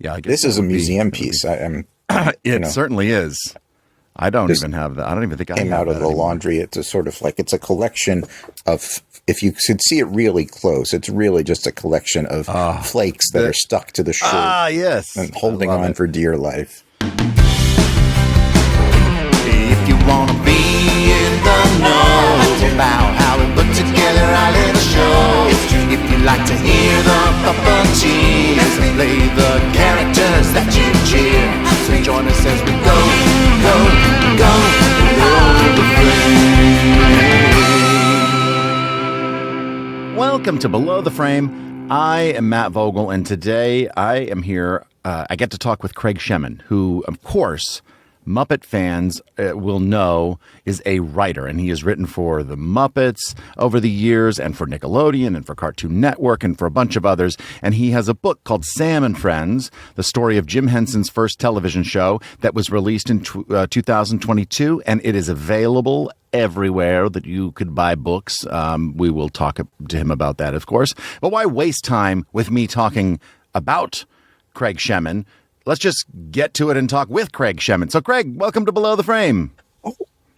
Yeah, I guess This that is a would be. museum That would be. piece. It certainly is. I don't Just even have that. I don't even think I came have out of that the anymore. laundry. It's a sort of like it's a collection of. If you could see it really close, it's really just a collection of Ah, flakes that are the stuck to the shirt yes, and I holding love on it. for dear life. If you wanna be in the know about how we put together our little show, if you like to hear the puppeteers play the characters that you cheer, so join us as we go, go, go below the frame. Welcome to Below the Frame. I am Matt Vogel, and today I am here. I get to talk with Craig Shemin, who, of course, Muppet fans will know is a writer, and he has written for the Muppets over the years, and for Nickelodeon, and for Cartoon Network, and for a bunch of others. And he has a book called Sam and Friends, the story of Jim Henson's first television show that was released in 2022, and it is available everywhere that you could buy books. We will talk to him about that, of course. But why waste time with me talking about Craig Shemin? Let's just get to it and talk with Craig Shemin. So, Craig, welcome to Below the Frame. Oh,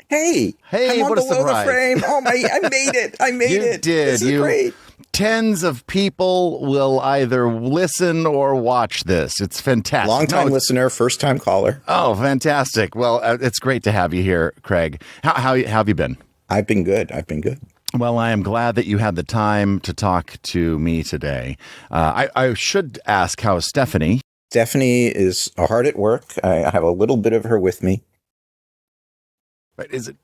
hey, Hey, I'm on what a below surprise. the frame. Oh my, I made it. I made You it. did. This is great. Tens of people will either listen or watch this. It's fantastic. Long time No, listener, first time caller. oh, fantastic. Well, it's great to have you here, Craig. How have you been? I've been good. I've been good. Well, I am glad that you had the time to talk to me today. I should ask, how is Stephanie? Stephanie is hard at work. I have a little bit of her with me. Right, is it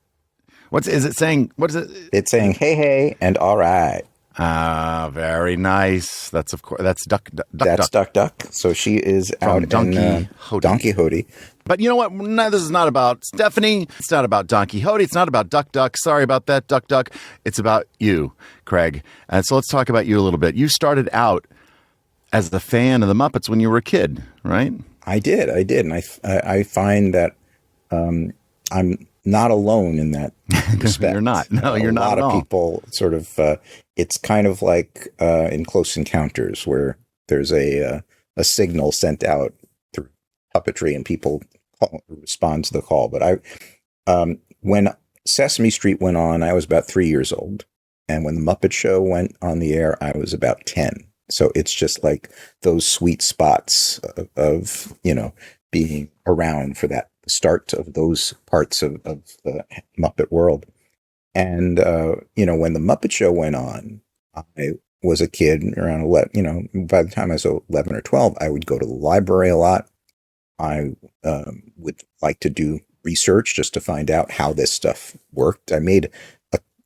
saying? What is it? It's saying, hey, hey, and all right. Very nice. That's of course duck. That's Duck Duck. So she is From out in Donkey Hody. Don Quixote. But you know what? No, this is not about Stephanie. It's not about Don Quixote. It's not about Duck Duck. Sorry about that, Duck Duck. It's about you, Craig. And so let's talk about you a little bit. You started out as the fan of the Muppets when you were a kid, right? I did. And I find that I'm not alone in that respect. You're not. No, you're not at A lot all. of people sort of, it's kind of like in Close Encounters where there's a signal sent out through puppetry and people respond to the call. But when Sesame Street went on, I was about 3 years old. And when the Muppet Show went on the air, I was about 10. So it's just like those sweet spots of being around for that start of those parts of the Muppet world. And, when the Muppet Show went on, I was a kid around 11, by the time I was 11 or 12, I would go to the library a lot. I would like to do research just to find out how this stuff worked. I made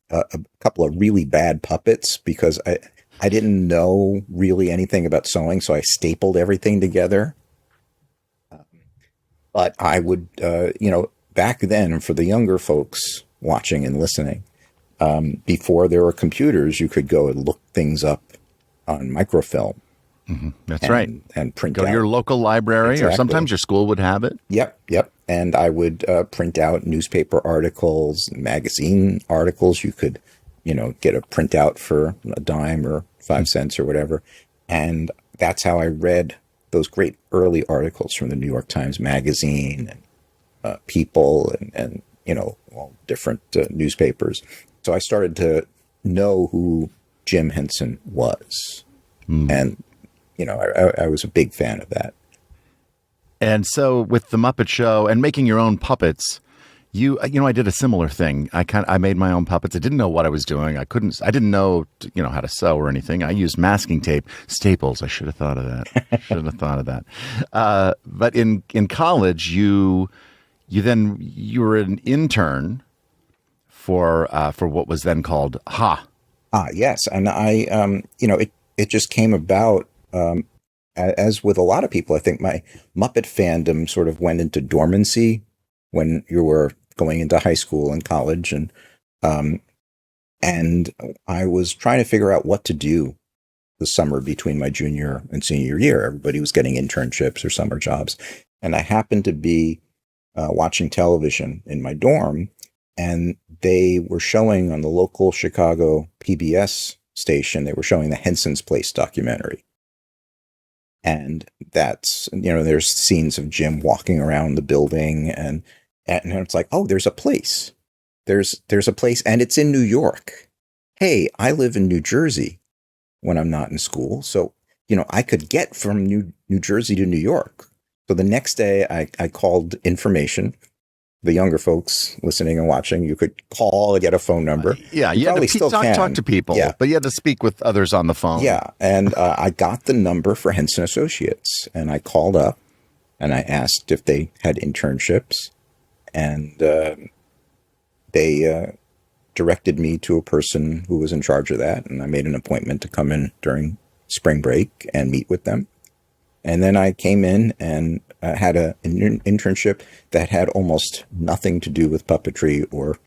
a couple of really bad puppets because I didn't know really anything about sewing, so I stapled everything together. But I would, back then, for the younger folks watching and listening, before there were computers, you could go and look things up on microfilm. That's right. And print Go out. to your local library, or Exactly. sometimes your school would have it. Yep. And I would print out newspaper articles, magazine articles. You could, get a printout for a dime or 5 cents or whatever. And that's how I read those great early articles from the New York Times Magazine and People and all different newspapers. So I started to know who Jim Henson was. And, I was a big fan of that. And so with the Muppet Show and making your own puppets, I did a similar thing. I made my own puppets. I didn't know what I was doing. I didn't know, how to sew or anything. I used masking tape, staples. I should have thought of that. But in college, you were an intern for what was then called Ha. Yes. And I, it just came about, as with a lot of people, I think my Muppet fandom sort of went into dormancy when you were going into high school and college. And I was trying to figure out what to do the summer between my junior and senior year. Everybody was getting internships or summer jobs. And I happened to be watching television in my dorm, and they were showing on the local Chicago PBS station, they were showing the Henson's Place documentary. And that's, there's scenes of Jim walking around the building, and it's like, oh, there's a place. There's a place, and it's in New York. Hey, I live in New Jersey when I'm not in school. So, I could get from New Jersey to New York. So the next day I called information. The younger folks listening and watching, you could call and get a phone number. Yeah, you had to talk to people, but you had to speak with others on the phone. Yeah, and I got the number for Henson Associates, and I called up, and I asked if they had internships, and they directed me to a person who was in charge of that, and I made an appointment to come in during spring break and meet with them. And then I came in and had an internship that had almost nothing to do with puppetry or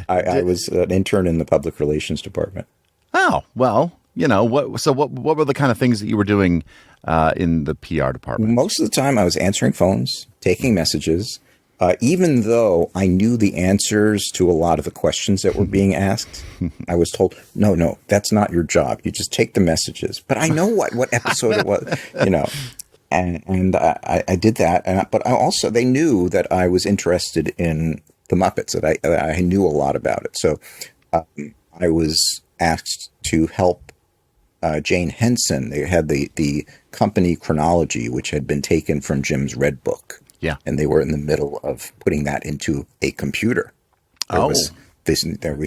I was an intern in the public relations department. Oh, well, what were the kind of things that you were doing in the PR department? Most of the time I was answering phones, taking messages, even though I knew the answers to a lot of the questions that were being asked. I was told, no, that's not your job. You just take the messages. But I know what episode it was, and I did that. But I also, they knew that I was interested in the Muppets, that I knew a lot about it. So I was asked to help Jane Henson. They had the company chronology, which had been taken from Jim's Red Book. Yeah. And they were in the middle of putting that into a computer. We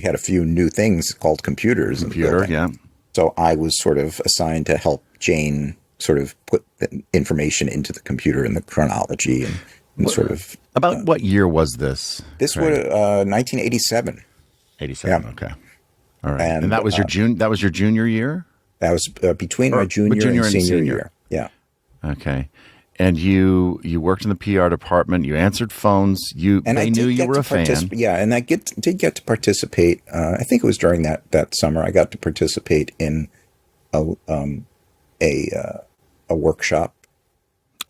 had a few new things called computers. Computer, yeah. So I was sort of assigned to help Jane sort of put the information into the computer in the chronology and sort of. About what year was this? This was 1987. 87. Yeah. Okay. All right. And that was your junior year? That was between my junior and senior year. Yeah. Okay. And you worked in the PR department. You answered phones. They knew you were a fan. Yeah, and I did get to participate. I think it was during that summer. I got to participate in a workshop.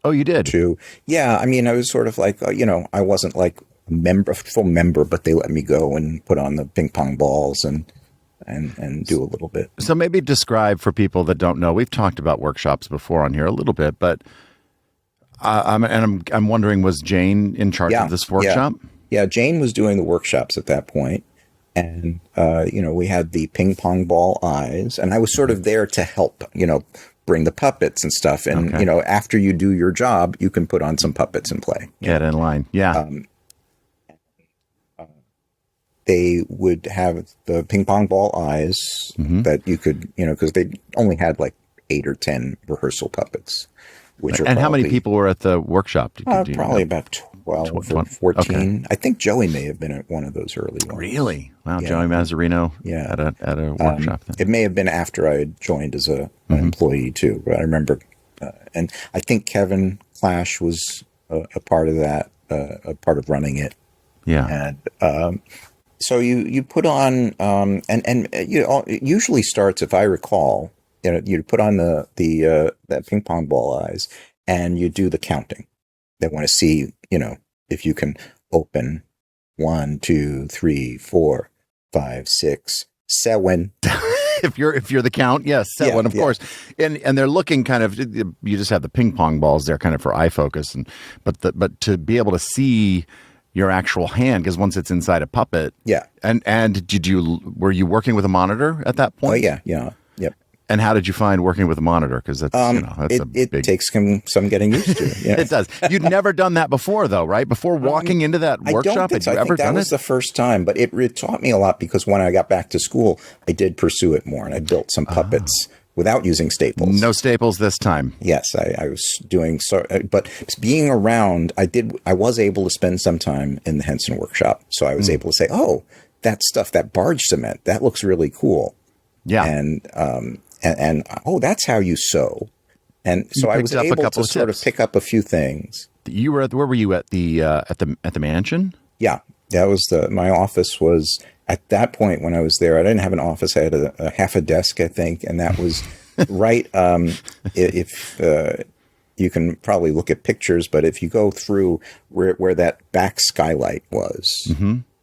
Oh, you did? Yeah, I mean, I was sort of like, I wasn't like a full member, but they let me go and put on the ping pong balls and do a little bit. So maybe describe for people that don't know. We've talked about workshops before on here a little bit, but. I'm wondering, was Jane in charge of this workshop? Yeah, Jane was doing the workshops at that point. And, we had the ping pong ball eyes, and I was sort of there to help, bring the puppets and stuff. And, after you do your job, you can put on some puppets and play. Get in line. Yeah. They would have the ping pong ball eyes that you could, because they only had like 8 or 10 rehearsal puppets. And how many people were at the workshop? Probably about 12 or 14. Okay. I think Joey may have been at one of those early ones. Really? Wow, yeah. Joey Mazzarino at a workshop. Then. It may have been after I had joined as an employee too, but I remember, and I think Kevin Clash was a part of that, a part of running it. Yeah. And so you put on, and it usually starts, if I recall, you put on that ping pong ball eyes, and you do the counting. They want to see, if you can open 1, 2, 3, 4, 5, 6, 7. if you're the count, yes, 7, of course. And they're looking kind of. You just have the ping pong balls there, kind of for eye focus, but to be able to see your actual hand, because once it's inside a puppet. Yeah. And were you working with a monitor at that point? Oh yeah. Yep. And how did you find working with a monitor? Because it takes some getting used to. Yeah. It does. You'd never done that before, though, right? Before walking into that workshop, had you ever done it? That was the first time, but it taught me a lot, because when I got back to school, I did pursue it more, and I built some puppets without using staples. No staples this time. Yes, I was doing so, but being around, I was able to spend some time in the Henson workshop, so I was able to say, "Oh, that stuff, that barge cement, that looks really cool." Yeah, and that's how you sew. And so I was able to sort of pick up a few things. You were where were you at the mansion? Yeah, that was my office was at that point when I was there. I didn't have an office. I had a half a desk, I think, and that was right. If you can probably look at pictures, but if you go through where that back skylight was,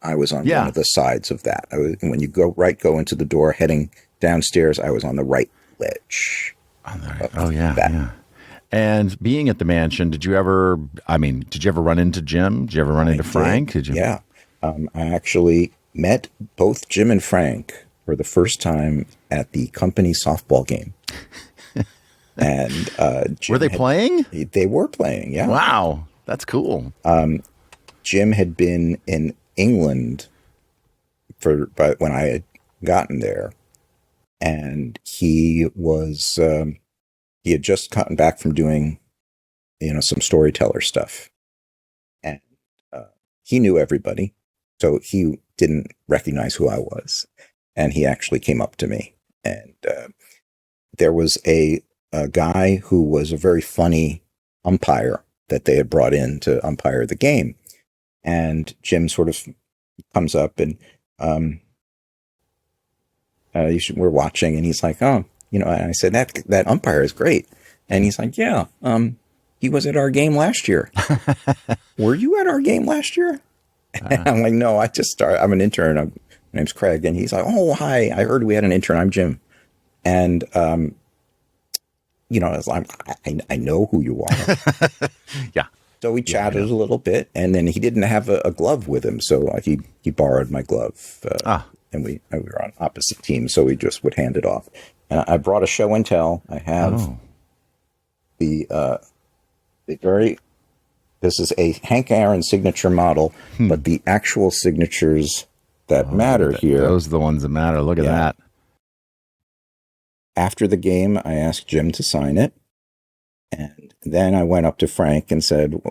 I was on one of the sides of that. When you go into the door heading downstairs, I was on the right ledge. Oh yeah, that. yeah. And being at the mansion, did you ever run into Jim? Did you ever run into Frank? Did you? Yeah. I actually met both Jim and Frank for the first time at the company softball game. And Were they playing? They were playing, yeah. Wow, that's cool. Jim had been in England but when I had gotten there, and he had just gotten back from doing, some storyteller stuff, and he knew everybody, so he didn't recognize who I was, and he actually came up to me, and there was a guy who was a very funny umpire that they had brought in to umpire the game, and Jim sort of comes up and we're watching, and he's like, oh, and I said, that umpire is great. And he's like, yeah, he was at our game last year. Were you at our game last year? And I'm like, no, I just started. I'm an intern. My name's Craig. And he's like, oh, hi. I heard we had an intern. I'm Jim. And, it's like, I know who you are. Yeah. So we chatted a little bit, and then he didn't have a glove with him. So he borrowed my glove. And we were on opposite teams, so we just would hand it off. And I brought a show and tell. I have this is a Hank Aaron signature model, but the actual signatures that matter here. Those are the ones that matter. Look at that. After the game, I asked Jim to sign it. And then I went up to Frank and said,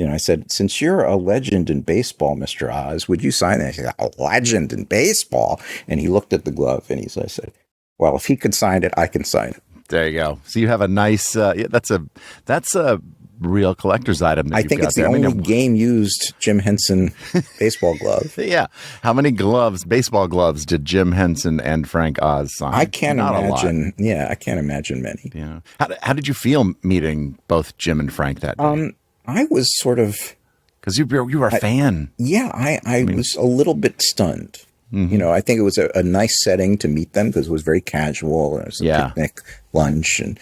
I said, since you're a legend in baseball, Mr. Oz, would you sign that? He said, a legend in baseball? And he looked at the glove and I said, well, if he could sign it, I can sign it. There you go. So you have a nice, that's a real collector's item. That I think it's the only game used Jim Henson baseball glove. Yeah. How many baseball gloves did Jim Henson and Frank Oz sign? I can't imagine. Yeah, I can't imagine many. Yeah. How did you feel meeting both Jim and Frank that day? I was sort of, because you were a fan. Yeah, I was a little bit stunned. Mm-hmm. I think it was a nice setting to meet them because it was very casual. It was a picnic, lunch, and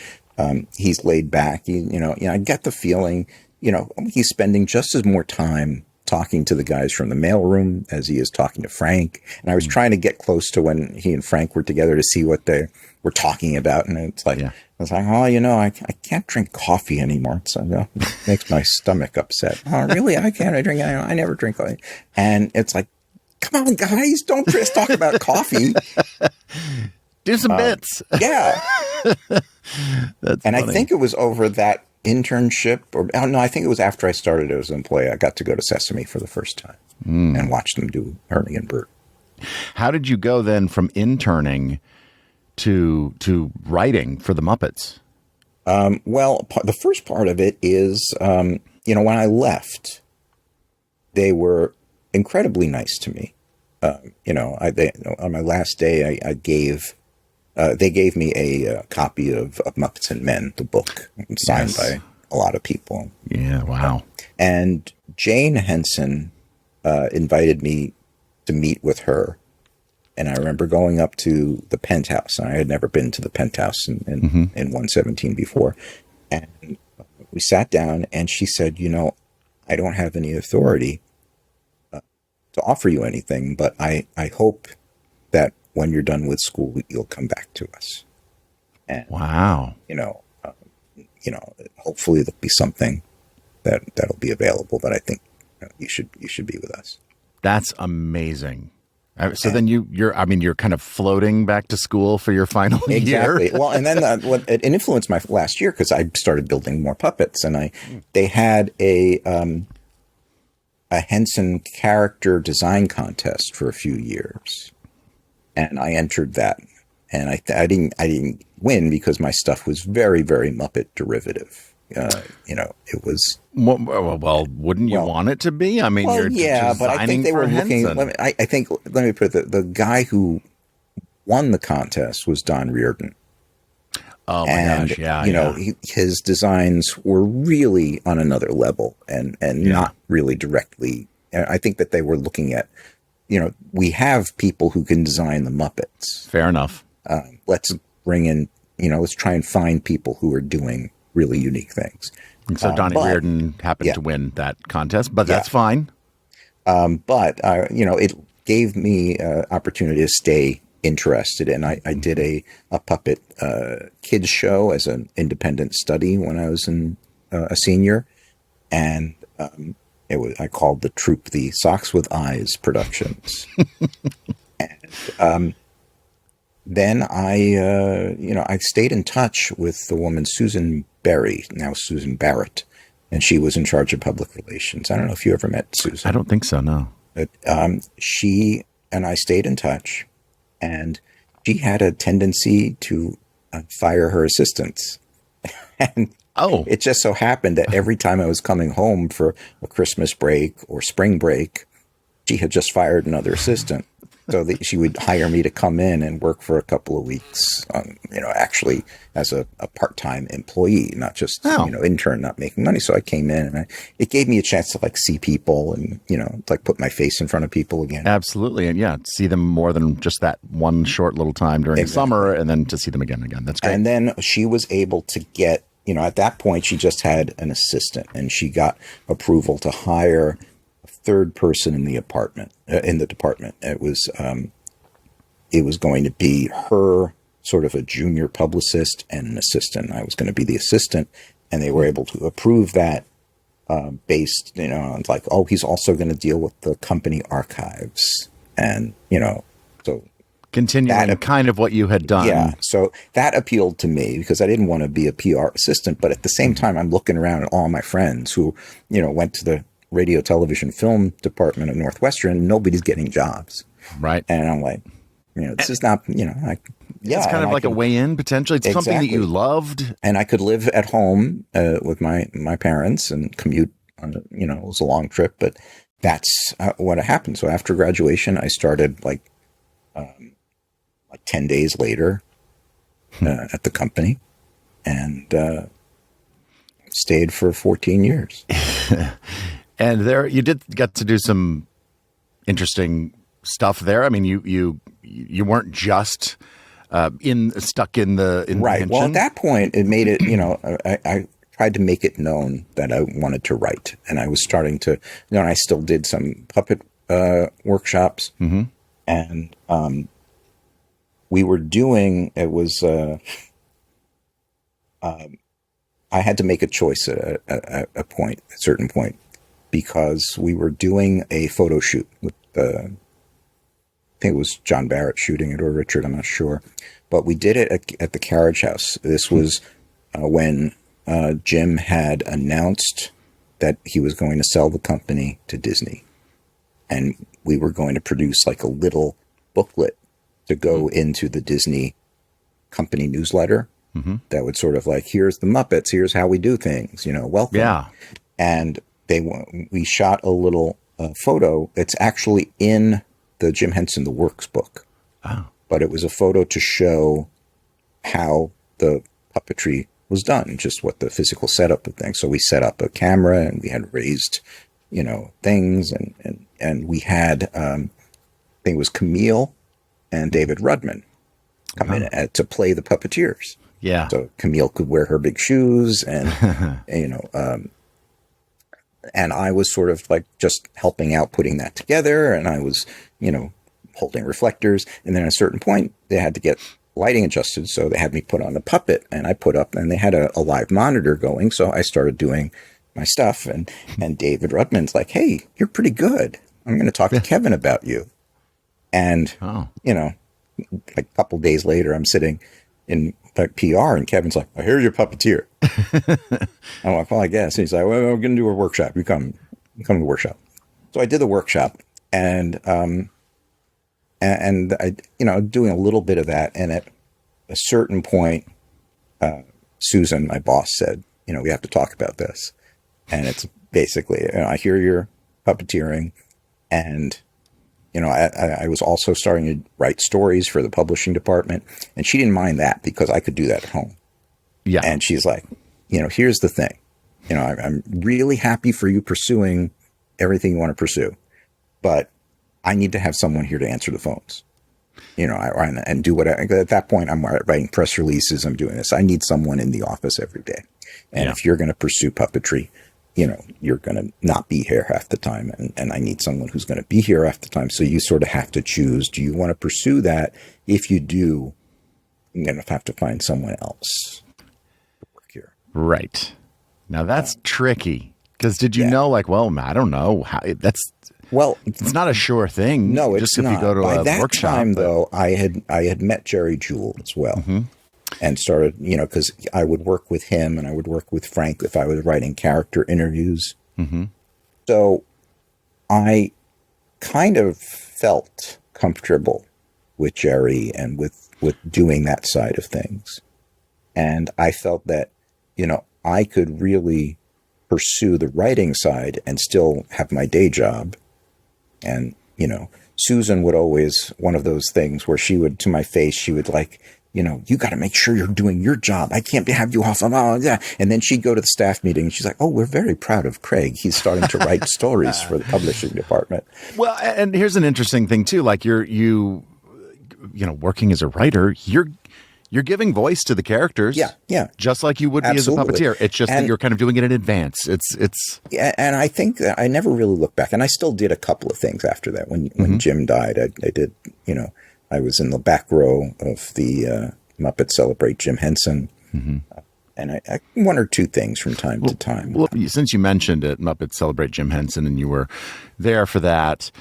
he's laid back. I get the feeling, he's spending just as more time talking to the guys from the mailroom as he is talking to Frank. And I was trying to get close to when he and Frank were together to see what they were talking about. And it's like, I was like, oh, I can't drink coffee anymore. So it makes my stomach upset. Oh, really? I can't drink it. I never drink coffee. And it's like, come on, guys, don't just talk about coffee. Do some bits. Yeah. That's funny. I think it was over that internship, I think it was after I started as an employee. I got to go to Sesame for the first time and watch them do Ernie and Bert. How did you go then from interning to writing for the Muppets? Well, the first part of it is, when I left, they were incredibly nice to me. On my last day, they gave me a copy of Muppets and Men, the book, signed by a lot of people. Yeah, wow. And Jane Henson invited me to meet with her. And I remember going up to the penthouse. I had never been to the penthouse in 117 before. And we sat down, and she said, I don't have any authority to offer you anything, but I hope that when you're done with school, you'll come back to us. And, wow. Hopefully there'll be something that'll be available that I think you should be with us. That's amazing. So then you're kind of floating back to school for your final year. Exactly. Well, and then it influenced my last year because I started building more puppets, and they had a Henson character design contest for a few years, and I entered that, and I didn't win because my stuff was very, very Muppet derivative. It was well. Wouldn't you want it to be? I mean, you're designing but I think they were looking. Let me put it. The guy who won the contest was Don Reardon. Oh my gosh! Yeah, his designs were really on another level, and not really directly. I think that they were looking at, we have people who can design the Muppets. Fair enough. Let's bring in let's try and find people who are doing really unique things. And so Donnie Reardon happened to win that contest, but that's fine. But it gave me opportunity to stay interested, and I did a puppet kids show as an independent study when I was a senior, and I called the troupe the Socks with Eyes Productions. And then I stayed in touch with the woman Susan Berry, now Susan Barrett, and she was in charge of public relations. I don't know if you ever met Susan. I don't think so, no. But she and I stayed in touch, and she had a tendency to fire her assistants. And it just so happened that every time I was coming home for a Christmas break or spring break, she had just fired another assistant. So that she would hire me to come in and work for a couple of weeks, actually as a part-time employee, not just, intern, not making money. So I came in, and it gave me a chance to see people and, put my face in front of people again. Absolutely. And see them more than just that one short little time during the summer, and then to see them again. That's great. And then she was able to get, at that point, she just had an assistant, and she got approval to hire third person in the department. It was going to be her, sort of a junior publicist, and an assistant. I was going to be the assistant, and they were able to approve that based, on he's also going to deal with the company archives, and so continuing kind of what you had done. Yeah, so that appealed to me because I didn't want to be a PR assistant, but at the same time, I'm looking around at all my friends who, went to the radio, television, film department at Northwestern. Nobody's getting jobs. Right. And I'm like, this is not, it's kind of like a way in potentially. It's something that you loved. And I could live at home with my parents and commute on, it was a long trip, but that's what happened. So after graduation, I started like 10 days later at the company, and stayed for 14 years. And there, you did get to do some interesting stuff there. I mean, you weren't just stuck in the right. invention. Well, at that point, it made it. I tried to make it known that I wanted to write, and I was starting to. And I still did some puppet workshops, and we were doing. It was. I had to make a choice at a certain point. Because we were doing a photo shoot with, I think it was John Barrett shooting it, or Richard, I'm not sure. But we did it at the Carriage House. This was when Jim had announced that he was going to sell the company to Disney. And we were going to produce a little booklet to go into the Disney company newsletter that would sort of here's the Muppets, here's how we do things, welcome. Yeah. And we shot a little photo. It's actually in the Jim Henson The Works book. Oh. But it was a photo to show how the puppetry was done, just what the physical setup of things. So we set up a camera, and we had raised, things, and we had, I think it was Camille and David Rudman come in to play the puppeteers. Yeah. So Camille could wear her big shoes, and and I was sort of just helping out, putting that together. And I was, holding reflectors. And then at a certain point, they had to get lighting adjusted. So they had me put on the puppet, and I put up, and they had a live monitor going. So I started doing my stuff. And David Rudman's like, hey, you're pretty good. I'm going to talk to Kevin about you. And, a couple days later, I'm sitting in PR, and Kevin's like, I hear you're a puppeteer. I'm like, well, I guess. And he's like, well, we're going to do a workshop. You come to the workshop. So I did the workshop, and I, doing a little bit of that. And at a certain point, Susan, my boss, said, we have to talk about this. And it's basically, I hear you're puppeteering, and I was also starting to write stories for the publishing department, and she didn't mind that because I could do that at home. Yeah. And she's like, here's the thing, I'm really happy for you pursuing everything you want to pursue, but I need to have someone here to answer the phones. and do what at that point I'm writing press releases. I'm doing this. I need someone in the office every day. And if you're going to pursue puppetry, you're going to not be here half the time. And I need someone who's going to be here half the time. So you sort of have to choose, do you want to pursue that? If you do, I'm going to have to find someone else to work here. Right. Now that's tricky. Because did you know, like, well, I don't know how it's not a sure thing. No, it's just if not. you go to By a that workshop. time, though, I had met Jerry Jewell as well, and started, because I would work with him and I would work with Frank if I was writing character interviews. So I kind of felt comfortable with Jerry and with doing that side of things, and I felt that I could really pursue the writing side and still have my day job. And, Susan would always, one of those things where she would, to my face, she would like, you got to make sure you're doing your job. I can't have you off. Yeah. And then she'd go to the staff meeting and she's like, oh, we're very proud of Craig. He's starting to write stories for the publishing department. Well, and here's an interesting thing too. Like you working as a writer, you're giving voice to the characters. Yeah. Just like you would be Absolutely. as a puppeteer. It's just that you're kind of doing it in advance. It's Yeah, and I think that I never really looked back. And I still did a couple of things after that. When Jim died, I did, I was in the back row of the Muppet Celebrate Jim Henson. And I one or two things from time to time. Well, since you mentioned it, Muppet Celebrate Jim Henson, and you were there for that,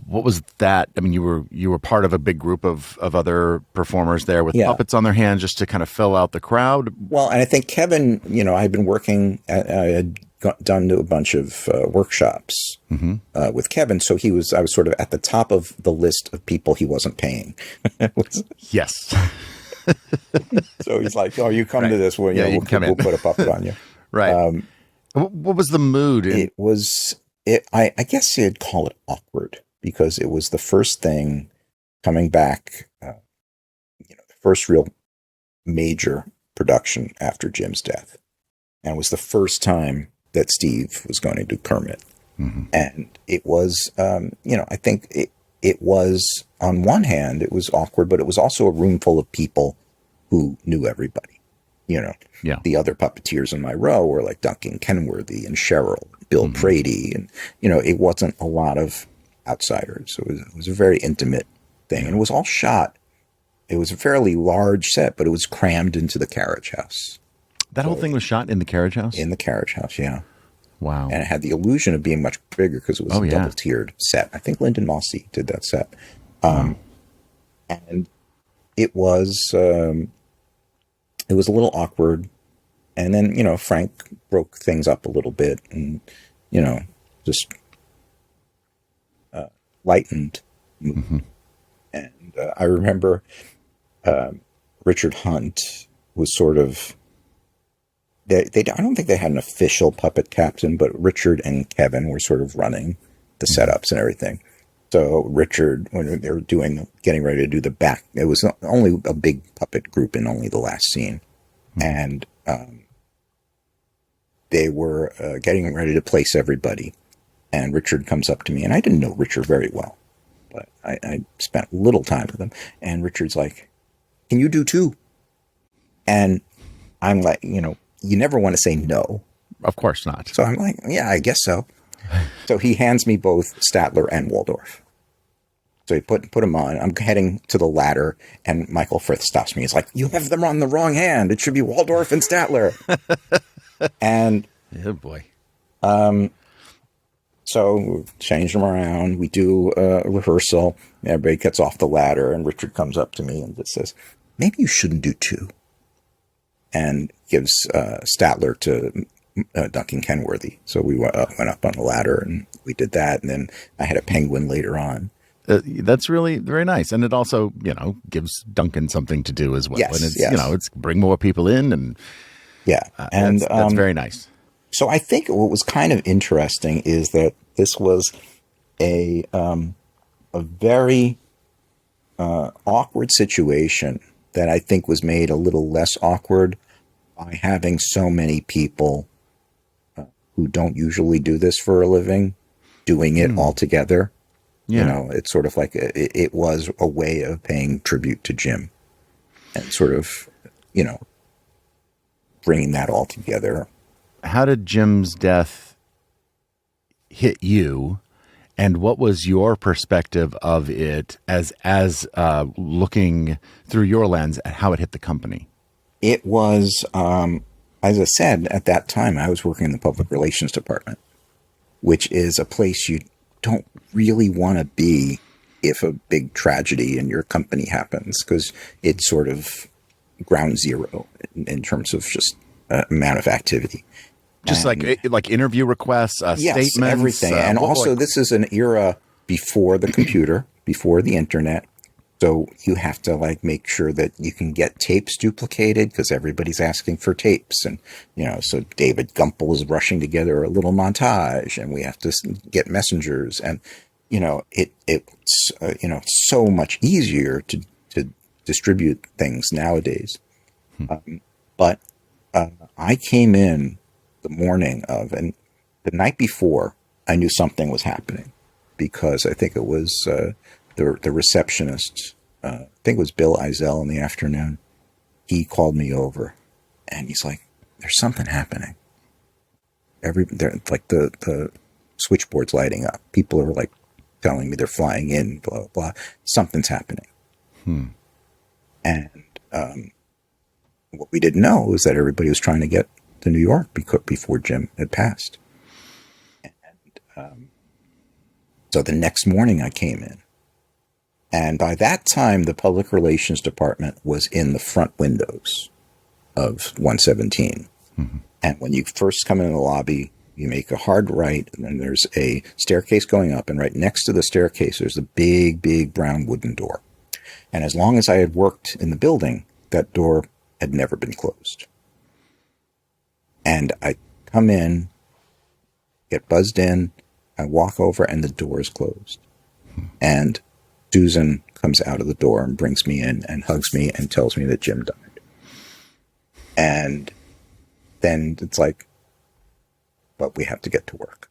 what was that? I mean, you were part of a big group of other performers there with puppets on their hands just to kind of fill out the crowd. Well, and I think Kevin, I had been working, I had done a bunch of workshops with Kevin. So I was sort of at the top of the list of people he wasn't paying. Yes. So he's like, oh, you come to this one. We'll put a puppet on you. Right. What was the mood? I guess you'd call it awkward because it was the first thing coming back, the first real major production after Jim's death. And it was the first time that Steve was going to do Kermit. And it was, I think it was, on one hand, it was awkward, but it was also a room full of people who knew everybody. The other puppeteers in my row were like Duncan Kenworthy and Cheryl, Bill Prady, and it wasn't a lot of outsiders. So it was a very intimate thing, and it was all shot. It was a fairly large set, but it was crammed into the carriage house. That whole thing was shot in the carriage house? In the carriage house, yeah. Wow. And it had the illusion of being much bigger because it was a double-tiered set. I think Lyndon Mossy did that set. And it was a little awkward. And then, Frank broke things up a little bit and, just lightened. And I remember Richard Hunt was sort of, I don't think they had an official puppet captain, but Richard and Kevin were sort of running the setups and everything. So Richard, when they were getting ready to do the back, it was only a big puppet group in only the last scene. And they were getting ready to place everybody. And Richard comes up to me, and I didn't know Richard very well, but I spent a little time with him. And Richard's like, can you do two? And I'm like, you never want to say no. Of course not. So I'm like, yeah, I guess so. So he hands me both Statler and Waldorf. So he put them on. I'm heading to the ladder, and Michael Frith stops me. He's like, you have them on the wrong hand. It should be Waldorf and Statler. And oh boy. So we change them around. We do a rehearsal. Everybody gets off the ladder, and Richard comes up to me and just says, maybe you shouldn't do two. And gives Statler to Duncan Kenworthy. So we went up on the ladder, and we did that. And then I had a penguin later on. That's really very nice. And it also, gives Duncan something to do as well. Yes, and it's, yes. It's bring more people in. And yeah, and that's very nice. So I think what was kind of interesting is that this was a very awkward situation that I think was made a little less awkward by having so many people who don't usually do this for a living doing it all together. You know, it's sort of like it was a way of paying tribute to Jim and sort of, you know, bringing that all together. How did Jim's death hit you, and what was your perspective of it as looking through your lens at how it hit the company? It was, as I said, at that time, I was working in the public relations department, which is a place you don't really want to be if a big tragedy in your company happens, because it's sort of ground zero in terms of just amount of activity. Just like interview requests, yes, statements, everything. And also, this is an era before the computer, before the internet. So you have to like make sure that you can get tapes duplicated because everybody's asking for tapes. And, you know, so David Gumpel is rushing together a little montage and we have to get messengers. And, you know, it's you know, so much easier to distribute things nowadays. But I came in the morning of, and the night before, I knew something was happening because I think it was the receptionist, I think it was Bill Eisel in the afternoon. He called me over and he's like, there's something happening. Like the switchboard's lighting up. People are like telling me they're flying in, blah, blah, blah. Something's happening. And what we didn't know was that everybody was trying to get to New York before Jim had passed. And so the next morning I came in. And by that time, the public relations department was in the front windows of 117. And when you first come into the lobby, you make a hard right, and then there's a staircase going up. And right next to the staircase, there's a big, big brown wooden door. And as long as I had worked in the building, that door had never been closed. And I come in, get buzzed in, I walk over, and the door is closed. And Susan comes out of the door and brings me in and hugs me and tells me that Jim died. And then it's like, but we have to get to work.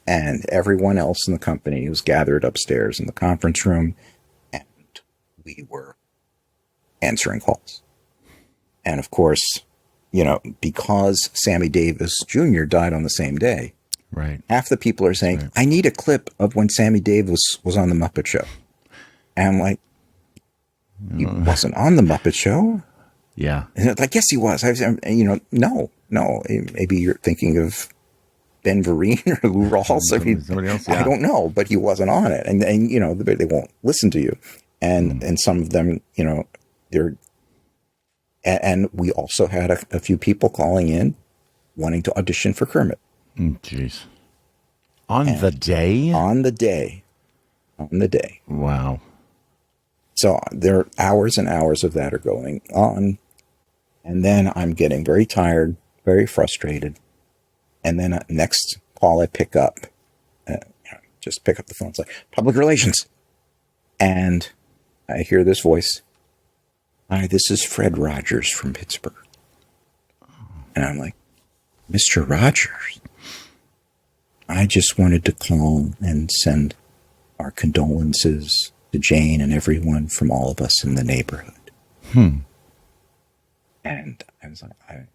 And everyone else in the company was gathered upstairs in the conference room, and we were answering calls. And of course, you know, because Sammy Davis Jr. died on the same day, right? Half the people are saying, I need a clip of when Sammy Davis was on the Muppet Show. And I'm like, he wasn't on the Muppet Show? Yeah. And they're like, yes, he was. You know, no. Maybe you're thinking of Ben Vereen or Lou Rawls. Somebody else, yeah. I don't know, but he wasn't on it. And you know, they won't listen to you. And some of them, you know, they're, and we also had a few people calling in wanting to audition for Kermit. Jeez. On the day? On the day. Wow. So there are hours and hours of that are going on. And then I'm getting very tired, very frustrated. And then next call I pick up, just pick up the phone. It's like, public relations. And I hear this voice. Hi, this is Fred Rogers from Pittsburgh. And I'm like, Mr. Rogers, I just wanted to call and send our condolences to Jane and everyone from all of us in the neighborhood. And I was like, I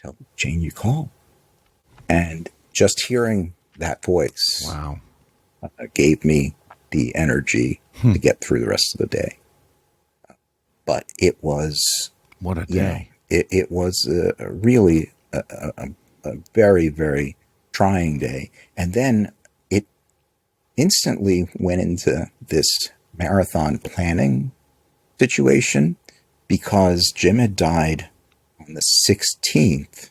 tell Jane you call. And just hearing that voice gave me the energy to get through the rest of the day. But it was... What a day. It was really a very, very trying day. And then it instantly went into this marathon planning situation because Jim had died on the 16th.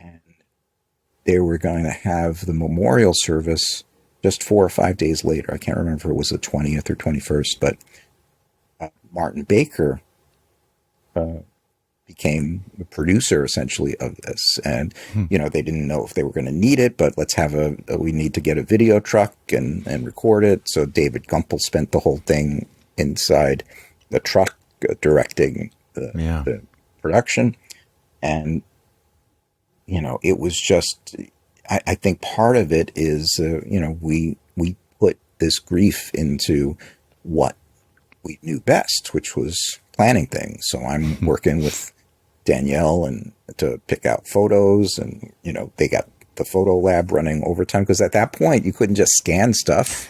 And they were going to have the memorial service just 4 or 5 days later. I can't remember if it was the 20th or 21st, but Martin Baker became the producer essentially of this. And, you know, they didn't know if they were going to need it, but we need to get a video truck and record it. So David Gumpel spent the whole thing inside the truck directing the production. And, you know, it was just, I think part of it is, we put this grief into what we knew best, which was planning things. So I'm working with Danielle and to pick out photos, and they got the photo lab running overtime, because at that point you couldn't just scan stuff.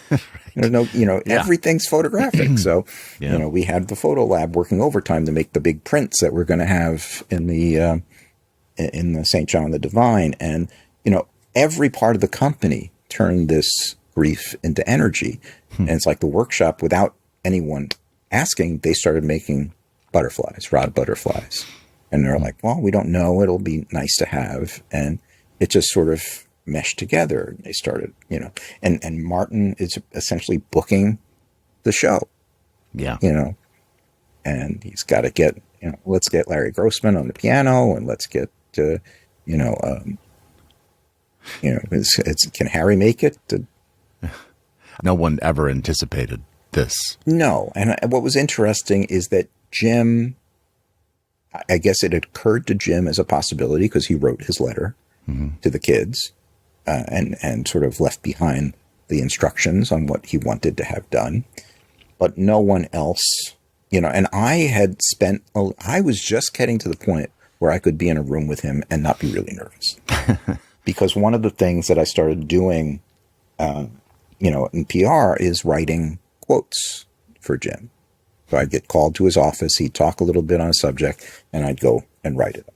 There's no, everything's photographic. So, we had the photo lab working overtime to make the big prints that we're going to have in the St. John the Divine. And, every part of the company turned this grief into energy. And it's like the workshop, without anyone asking, they started making butterflies, rod butterflies. And they're like, well, we don't know. It'll be nice to have. And it just sort of meshed together. They started, and Martin is essentially booking the show. Yeah. And he's got to get, let's get Larry Grossman on the piano, and let's get, can Harry make it? No one ever anticipated this. No. And what was interesting is that Jim, I guess it occurred to Jim as a possibility because he wrote his letter to the kids and sort of left behind the instructions on what he wanted to have done. But no one else, and I was just getting to the point where I could be in a room with him and not be really nervous. Because one of the things that I started doing, in PR is writing quotes for Jim. So I'd get called to his office, he'd talk a little bit on a subject, and I'd go and write it.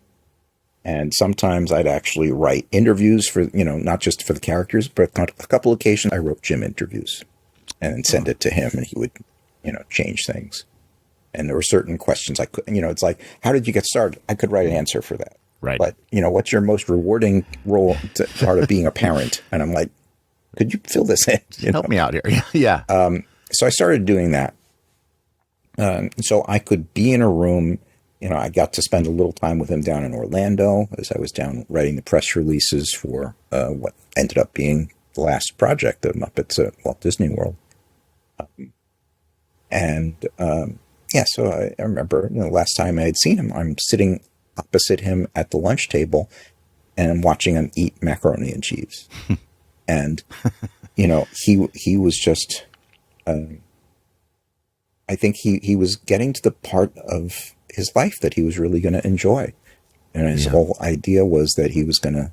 And sometimes I'd actually write interviews for, not just for the characters, but on a couple of occasions I wrote Jim interviews and send it to him, and he would, change things. And there were certain questions I could, it's like, how did you get started? I could write an answer for that. Right. But, what's your most rewarding part of being a parent? And I'm like, could you fill this in? Help me out here. Yeah. So I started doing that. So I could be in a room, I got to spend a little time with him down in Orlando as I was down writing the press releases for what ended up being the last project, the Muppets at Walt Disney World. So I remember, last time I had seen him, I'm sitting opposite him at the lunch table and I'm watching him eat macaroni and cheese. And, he was just, I think he was getting to the part of his life that he was really going to enjoy. And his whole idea was that he was going to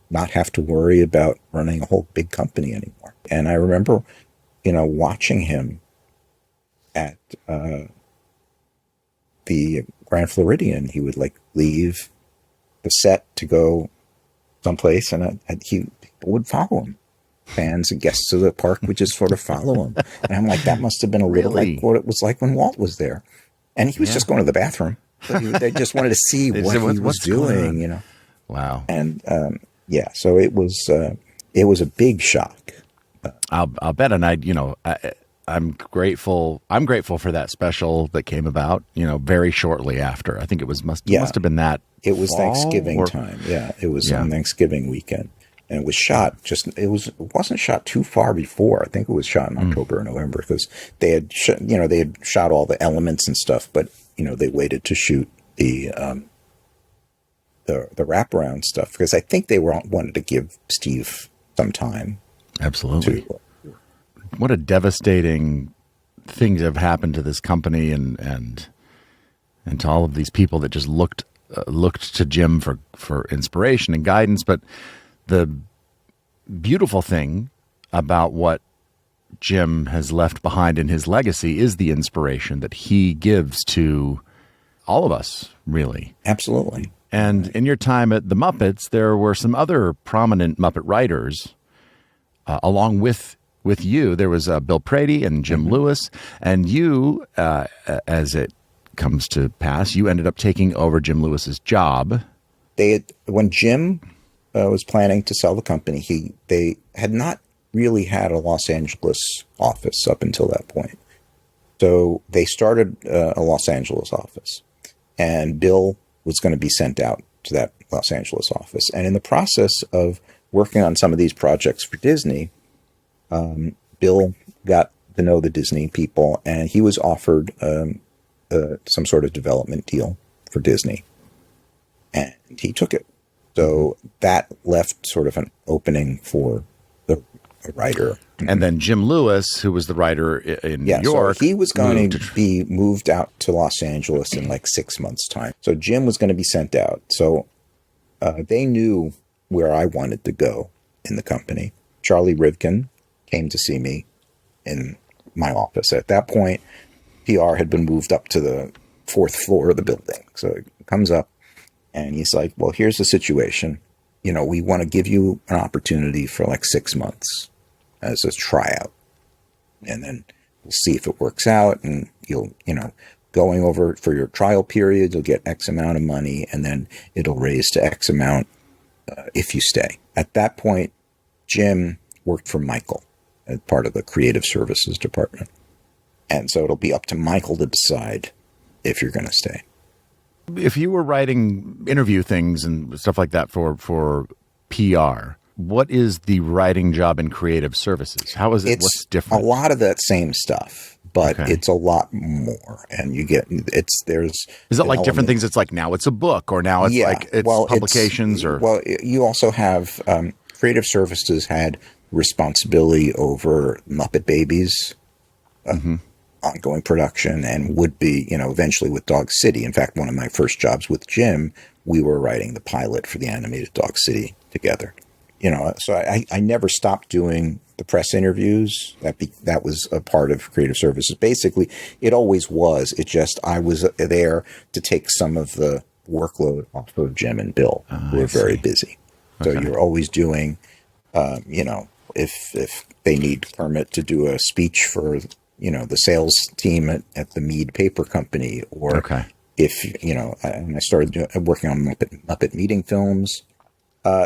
not have to worry about running a whole big company anymore. And I remember, watching him at the Grand Floridian. He would leave the set to go someplace, and people would follow him. Fans and guests of the park would just sort of follow him. And I'm like, that must have been a little like what it was like when Walt was there. And he was just going to the bathroom. But they just wanted to see what he was doing, Wow. And so it was a big shock. I'll bet. And I'm grateful. I'm grateful for that special that came about, very shortly after. I think it must have been that. It was Thanksgiving time. Yeah. It was on Thanksgiving weekend. And it was shot it wasn't shot too far before. I think it was shot in October or November, because they had shot all the elements and stuff, but they waited to shoot the wraparound stuff, because I think they wanted to give Steve some time. Absolutely. What a devastating thing to have happened to this company and to all of these people that just looked to Jim for inspiration and guidance. But the beautiful thing about what Jim has left behind in his legacy is the inspiration that he gives to all of us, really. Absolutely. And in your time at the Muppets, there were some other prominent Muppet writers along with you. There was Bill Prady and Jim Lewis, and you, as it comes to pass, you ended up taking over Jim Lewis's job. When Jim was planning to sell the company, they had not really had a Los Angeles office up until that point. So they started a Los Angeles office, and Bill was going to be sent out to that Los Angeles office. And in the process of working on some of these projects for Disney, Bill got to know the Disney people, and he was offered some sort of development deal for Disney. And he took it. So that left sort of an opening for the writer. And then Jim Lewis, who was the writer in New York. So he was going to be moved out to Los Angeles in like 6 months' time. So Jim was going to be sent out. So they knew where I wanted to go in the company. Charlie Rivkin came to see me in my office. At that point, PR had been moved up to the 4th floor of the building. So he comes up and he's like, well, here's the situation. You know, we want to give you an opportunity for like 6 months as a tryout. And then we'll see if it works out, and you'll, going over for your trial period, you'll get X amount of money, and then it'll raise to X amount if you stay. At that point, Jim worked for Michael as part of the creative services department. And so it'll be up to Michael to decide if you're going to stay. If you were writing interview things and stuff like that for PR, what is the writing job in creative services? How is it? What's different? A lot of that same stuff, but it's a lot more. And you get is it like different things? It's like now it's a book, or now it's publications, or you also have creative services had responsibility over Muppet Babies. Ongoing production, and would be, eventually with Dog City. In fact, one of my first jobs with Jim, we were writing the pilot for the animated Dog City together. So I never stopped doing the press interviews. That was a part of creative services. Basically, it always was. It just, I was there to take some of the workload off of Jim and Bill, who were very busy. So you're always doing, if they need Kermit to do a speech for the sales team at the Mead Paper Company, or if, and I started working on Muppet meeting films.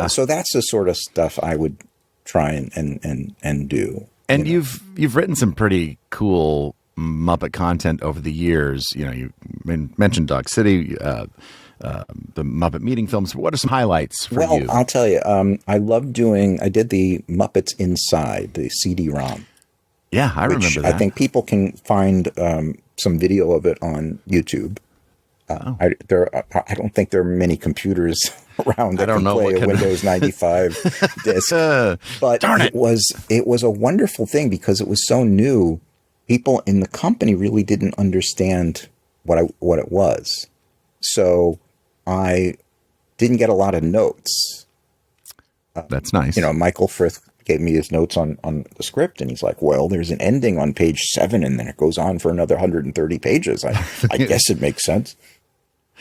So that's the sort of stuff I would try and do. And you've written some pretty cool Muppet content over the years. You mentioned Dog City, the Muppet meeting films. What are some highlights for you? Well, I'll tell you, I did the Muppets Inside, the CD-ROM. Yeah, I remember that. I think people can find some video of it on YouTube. I don't think there are many computers around that can play a Windows 95 disc. But it was a wonderful thing because it was so new. People in the company really didn't understand what it was. So I didn't get a lot of notes. That's nice. Michael Frith gave me his notes on the script, and he's like, well, there's an ending on page 7, and then it goes on for another 130 pages. I guess it makes sense.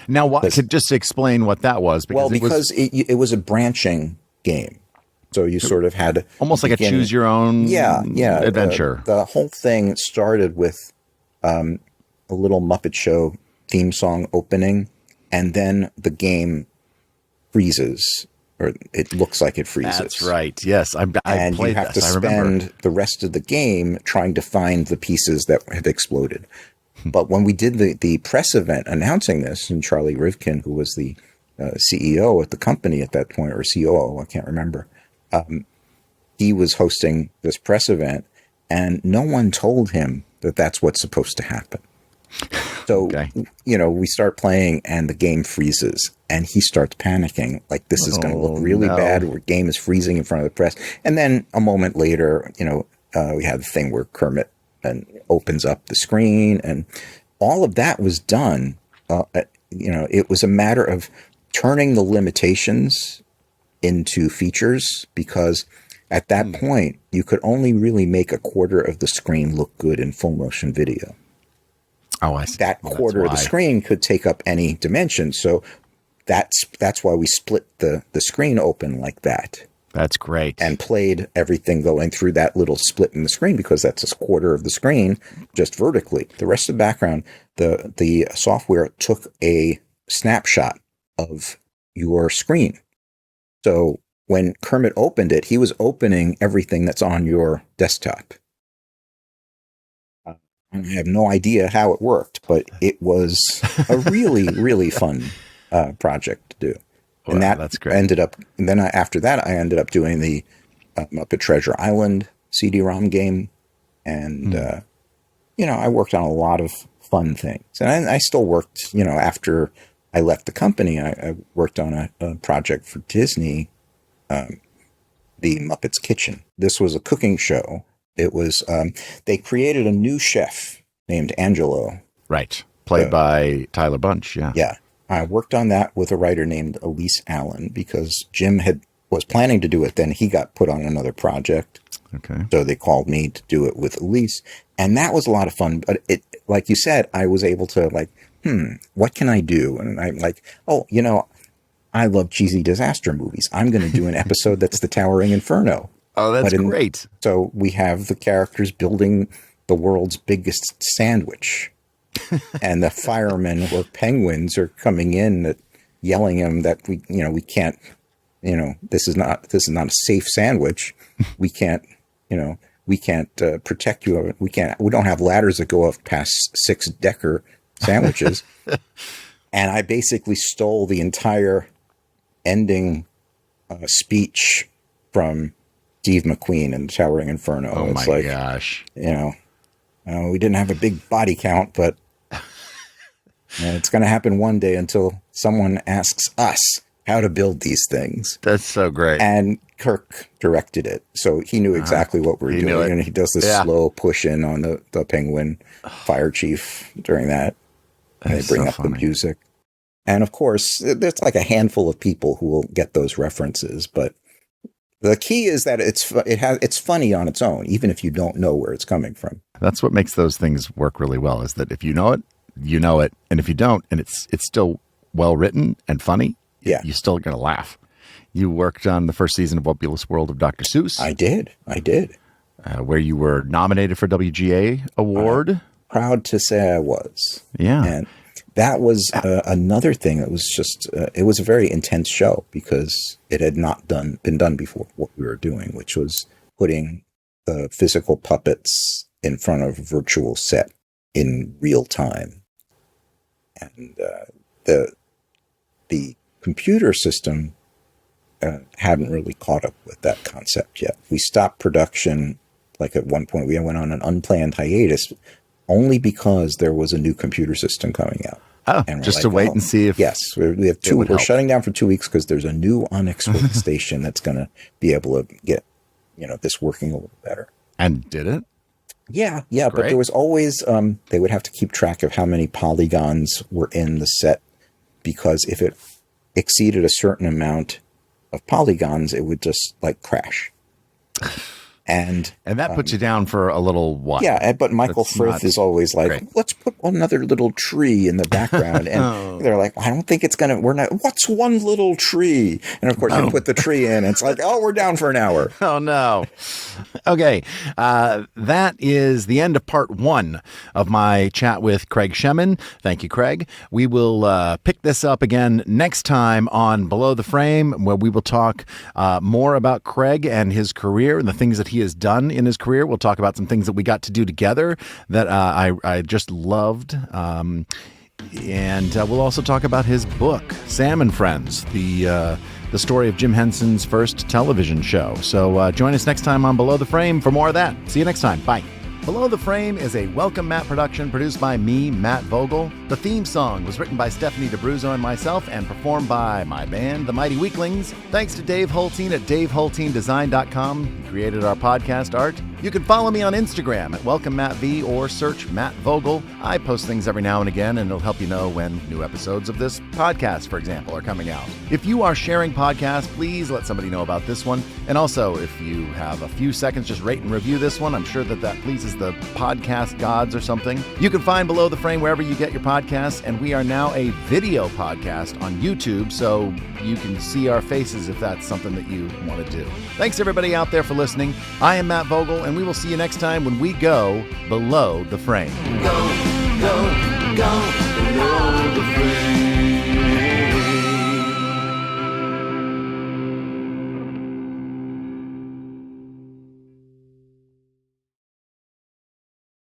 Now, could just explain what that was? Because it was a branching game. So you sort of had almost like a choose your own adventure. The whole thing started with a little Muppet Show theme song opening, and then the game freezes. Or it looks like it freezes. That's right. Yes, I and played you have this. to spend the rest of the game trying to find the pieces that have exploded. But when we did the press event announcing this, and Charlie Rivkin, who was the CEO at the company at that point, or COO, I can't remember, he was hosting this press event, and no one told him that that's what's supposed to happen. So, we start playing and the game freezes, and he starts panicking, like this is going to look really bad. Our game is freezing in front of the press. And then a moment later, we had the thing where Kermit opens up the screen, and all of that was done. It was a matter of turning the limitations into features, because at that point, you could only really make a quarter of the screen look good in full motion video. Oh, I see. That quarter of the screen could take up any dimension. So that's why we split the screen open like that. That's great. And played everything going through that little split in the screen, because that's a quarter of the screen just vertically. The rest of the background, the software took a snapshot of your screen. So when Kermit opened it, he was opening everything that's on your desktop. I have no idea how it worked, but it was a really, really fun project to do. And that's great. After that, I ended up doing the Muppet Treasure Island CD-ROM game. And, I worked on a lot of fun things. And I still worked, after I left the company, I worked on a project for Disney, the Muppet's Kitchen. This was a cooking show. It was, they created a new chef named Angelo. Right. Played by Tyler Bunch, yeah. Yeah. I worked on that with a writer named Elise Allen because Jim was planning to do it. Then he got put on another project. Okay. So they called me to do it with Elise. And that was a lot of fun. But it, like you said, I was able to like, what can I do? And I'm like, oh, I love cheesy disaster movies. I'm going to do an episode that's the Towering Inferno. Oh, that's great. So we have the characters building the world's biggest sandwich. And the firemen or penguins are coming in yelling at them that we can't, this is not a safe sandwich. We can't protect you. We don't have ladders that go up past 6-decker sandwiches. And I basically stole the entire ending speech from Steve McQueen in Towering Inferno. Oh, it's my gosh. We didn't have a big body count, but it's going to happen one day until someone asks us how to build these things. That's so great. And Kirk directed it, so he knew exactly what we were doing. And he does this slow push in on the penguin fire chief during that. And they bring up the music. And of course, there's like a handful of people who will get those references, but the key is that it's funny on its own, even if you don't know where it's coming from. That's what makes those things work really well, is that if you know it, you know it. And if you don't, and it's still well written and funny, you're still going to laugh. You worked on the first season of Wobulous World of Dr. Seuss. I did. Where you were nominated for WGA Award. Proud to say I was. Yeah. And that was another thing that was just, it was a very intense show because it had not been done before, what we were doing, which was putting the physical puppets in front of a virtual set in real time. And the computer system hadn't really caught up with that concept yet. We stopped production, like at one point we went on an unplanned hiatus only because there was a new computer system coming out. Oh, and just to wait and see if... Yes, we have we're shutting down for 2 weeks because there's a new unexplored station that's going to be able to get, this working a little better. And did it? Yeah, but there was always, they would have to keep track of how many polygons were in the set, because if it exceeded a certain amount of polygons, it would just like crash. And that puts you down for a little while. Yeah, but Michael Frith is always like, let's put another little tree in the background. And they're like, I don't think it's going to, what's one little tree? And of course, you put the tree in, and it's like, we're down for an hour. Oh, no. Okay. That is the end of part 1 of my chat with Craig Shemin. Thank you, Craig. We will pick this up again next time on Below the Frame, where we will talk more about Craig and his career and the things that he has done in his career. We'll talk about some things that we got to do together that I just loved. And we'll also talk about his book, Sam and Friends, the story of Jim Henson's first television show. So join us next time on Below the Frame for more of that. See you next time. Bye. Below the Frame is a Welcome Matt production produced by me, Matt Vogel. The theme song was written by Stephanie DeBruzzo and myself and performed by my band, The Mighty Weaklings. Thanks to Dave Holteen at DaveHolteenDesign.com. He created our podcast art. You can follow me on Instagram at WelcomeMattV or search Matt Vogel. I post things every now and again, and it'll help you know when new episodes of this podcast, for example, are coming out. If you are sharing podcasts, please let somebody know about this one. And also, if you have a few seconds, just rate and review this one. I'm sure that pleases the podcast gods or something. You can find Below the Frame wherever you get your podcasts, and we are now a video podcast on YouTube, so you can see our faces if that's something that you want to do. Thanks everybody out there for listening. I am Matt Vogel, and we will see you next time when we go Below the Frame. Go, go, go.